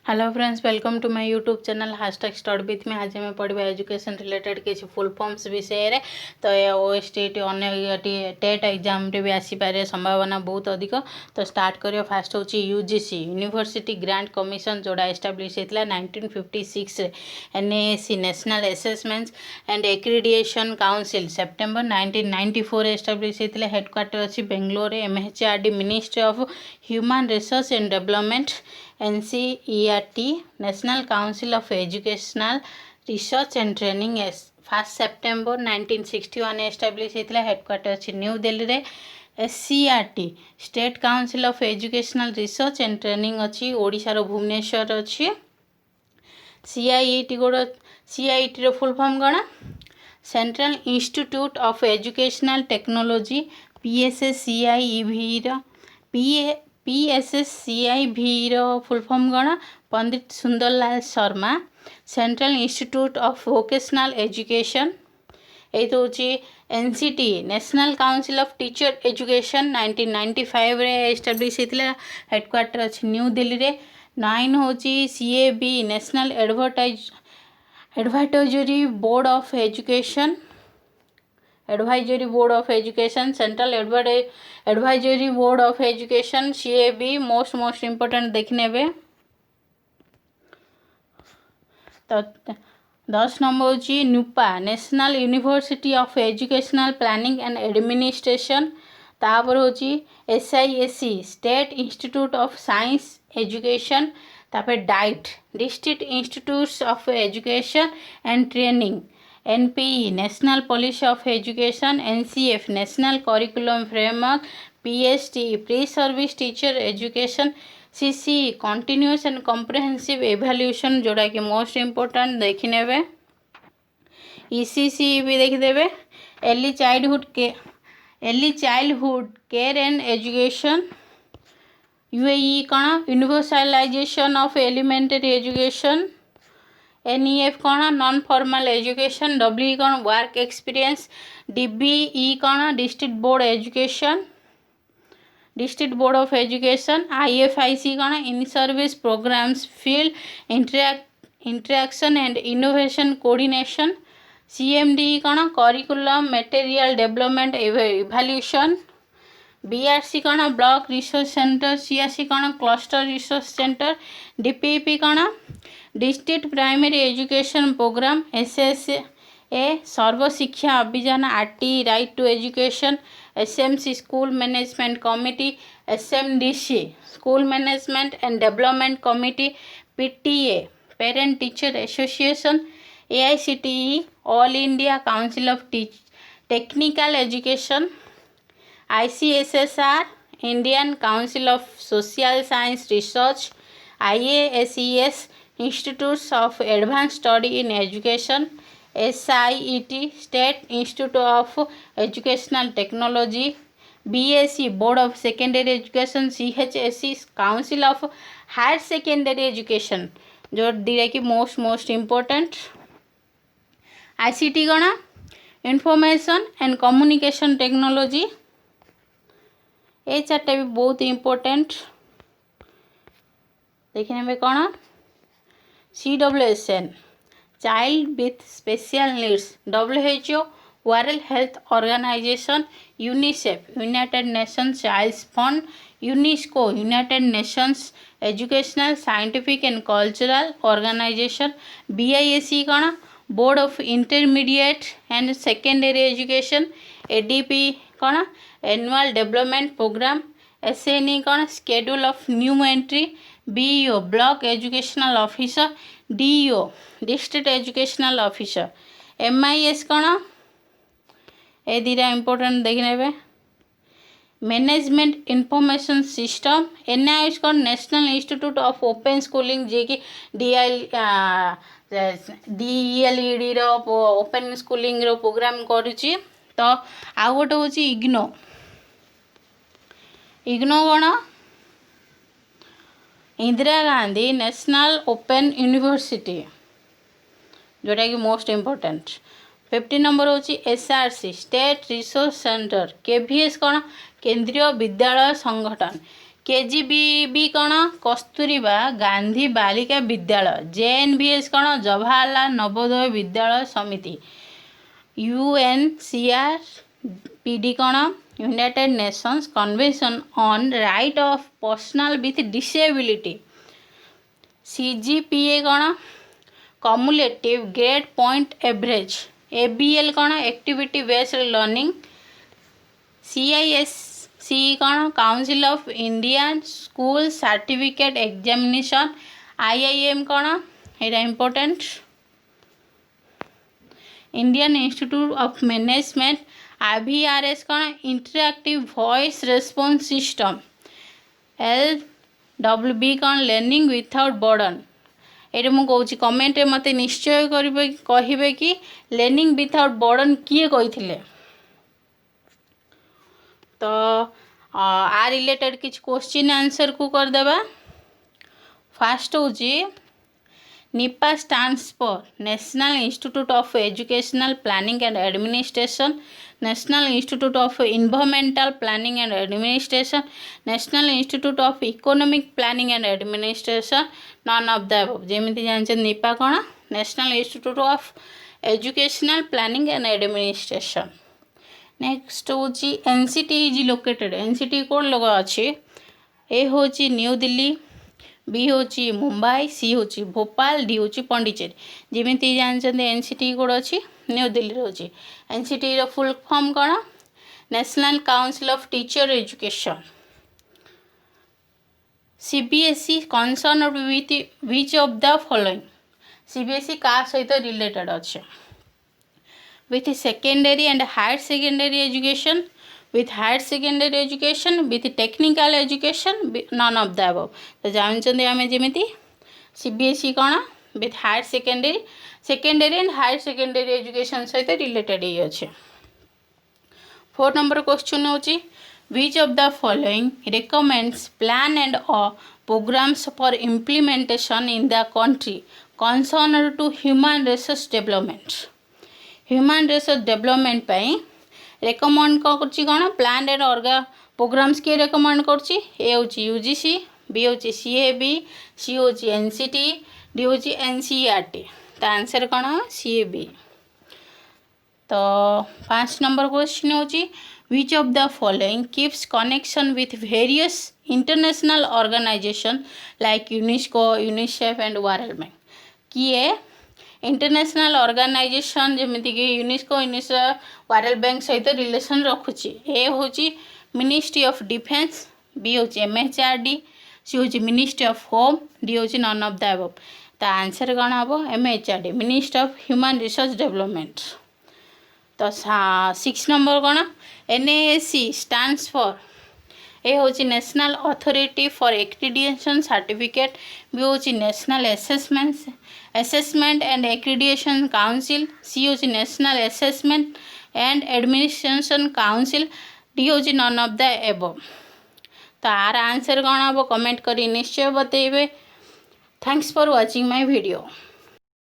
Hello friends, welcome to my YouTube channel hashtag study with me. आज हमें पढ़ा education related किसी full forms विषय रे। तो ये ओएसटी अन्य टेट एग्जाम रे भी आसीपारे संभावना बहुत अधिक। तो स्टार्ट करियो। फास्ट होची यूजीसी यूनिवर्सिटी ग्रांट कमिशन जोड़ा एस्टाब्लिश होता 1956 रे। NAAC national assessments and accreditation council September 1994 establish होता। हेडक्वार्टर अच्छी Bangalore. MHRD ministry of human resource and development NCERT National Council of Educational Research and Training 1 September 1961 establish होता। Headquarter अच्छी न्यू दिल्ली रे। SCRT state council of educational research and training अच्छी ओडिशार भुवनेश्वर अच्छी। CIET गोड़ CIET रो फुल फॉर्म कौन? Central institute of educational technology PSSCIV रो फुल फॉर्म कौन? Pandit Sundarlal Sharma. Central institute of vocational education ये तो NCT national council of teacher education 1995 रे एस्टाब्लिश होता। हेडक्वार्टर अच्छी न्यू दिल्ली रे। 9 होची CAB national advisory board of education central advisory board of education CAB most important देखने बे। तो 10 नंबर होची NUEPA national university of educational planning and administration. तापर होची SISC state institute of science education. तापर DIET district institutes of education and training. NPE national policy of education. NCF national curriculum framework. PST pre service teacher education. CCE continuous and comprehensive evaluation जोड़ा कि most important देखने बे। ECC भी देखिदेवे। Early childhood care and education. UAE कौन? Universalisation of elementary education. NEF कौन? Non formal education. WE कौन? Work experience. DBE कौन? District board of education. IFIC कौन? In service programmes field interaction and innovation coordination. CMDE कौन? Curriculum material development evaluation. BRC कौन? Block resource centre. CRC कौन? Cluster resource centre. DPP कौन? District primary education programme. SSA Sarva Shiksha Abhiyan. RT right to education. SMC school management committee. SMDC school management and development committee. PTA parent teacher association. AICTE all India council of technical education. ICSSR Indian council of social science research. IASES institutes of advanced study in education. SIET state institute of educational technology. BSc board of secondary education. CHSE council of higher secondary education जो दिए कि most important. ICT कौन? Information and communication technology. ये चार्टा भी बहुत important देखने में कौन? CWSN child with special needs. WHO world health organisation. UNICEF united nations child's fund. UNESCO united nations educational scientific and cultural organisation. BISE कौन? Board of intermediate and secondary education. ADP कौन? Annual development programme. SNE कौन? Schedule of new entry. BEO block educational officer. DEO district educational officer. MIS कौन? ए दीटा important देखने management information system. NIH कौन? National institute of open schooling जे कि DELED रो open schooling रो programme करुची। तो आउ गोटे हूँ इग्नो कौन? Indira Gandhi national open university जोटा कि मोस्ट इम्पोर्टेंट। 50 नंबर हूँ SRC state resource centre. KVS कौन? केंद्रीय विद्यालय संगठन। केजीबी कौन कस्तूरबा गांधी बालिका विद्यालय, जेएनवीएस कौन जवाहरलाल नवोदय विद्यालय समिति, यूएनसीआरपीडी कौन united nations convention on right of personal with disability, CGPA कौन cumulative grade point average, ABL कौन एक्टिविटी बेस्ड लर्निंग, सीआईएससी कौन council of Indian school certificate examination, IIM कौन एटा important, Indian institute of management, IVRS कौन interactive voice response system, LWB कौन learning without burden. ये मुझे कौच comment मत निश्चय कहे कि लर्निंग विथआउट बर्डन किए कही। तो आ रिलेटेड किसी क्वेश्चन आंसर को करदेबा। फास्ट हूँ NIEPA stands for national institute of educational planning and administration, national institute of environmental planning and administration, national institute of economic planning and administration, none of the above. जेमिति जानते NIEPA कौन national institute of educational planning and administration. Next हूँ NCT is located, NCT कौन लोग अच्छे, ए हूँ new Delhi, B हूँ मुंबई, सी हूँ भोपाल, डी हूँ पंडिचेरी। जमीती जानते एनसीटी कौन अच्छी न्यू दिल्ली रोचे। एनसीटी रो फुल फॉर्म कौन national council of teacher education. CBSE concern with which of the following, CBSE का सहित रिलेटेड अच्छे, with secondary and higher secondary education, with higher secondary education, with technical education, none of the above। तो जानते आम जमी CBSE कौन with higher secondary and higher secondary education सहित related ही अच्छे। 4 नंबर क्वेश्चन हूँ which of the following recommends plan and programs for implementation in the country concerned to human resource development। Human resource development recommend कौन plan and programmes किए recommend कर UGC, B हूँ CAB, C हूँ NCT, D हूँ NCERT. तो answer कौन CAB. तो 5 number question हूँ which of the following keeps connection with various international organisation like UNESCO, UNICEF and world bank. किए इंटरनेशनल ऑर्गेनाइजेशन जमीक यूनेस्को, यूनिसेफ, वर्ल्ड बैंक सहित relation रखुची। ए हूँ मिनिस्ट्री ऑफ डिफेन्स, बी हूँ MHRD, सी हूँ ministry of home, D हूँ none of the above. तो answer कौन हम MHRD ministry of human resource development. तो 6 नंबर कौन एनएएससी स्टैंड्स फॉर, ए हूँ national authority for accreditation certificate, B हूँ national assessment and accreditation council, C हूँ national assessment and administration council, D हूँ none of the above. तो आर answer कौन हम कमेंट करी निश्चय बतेबे। Thanks for watching my video.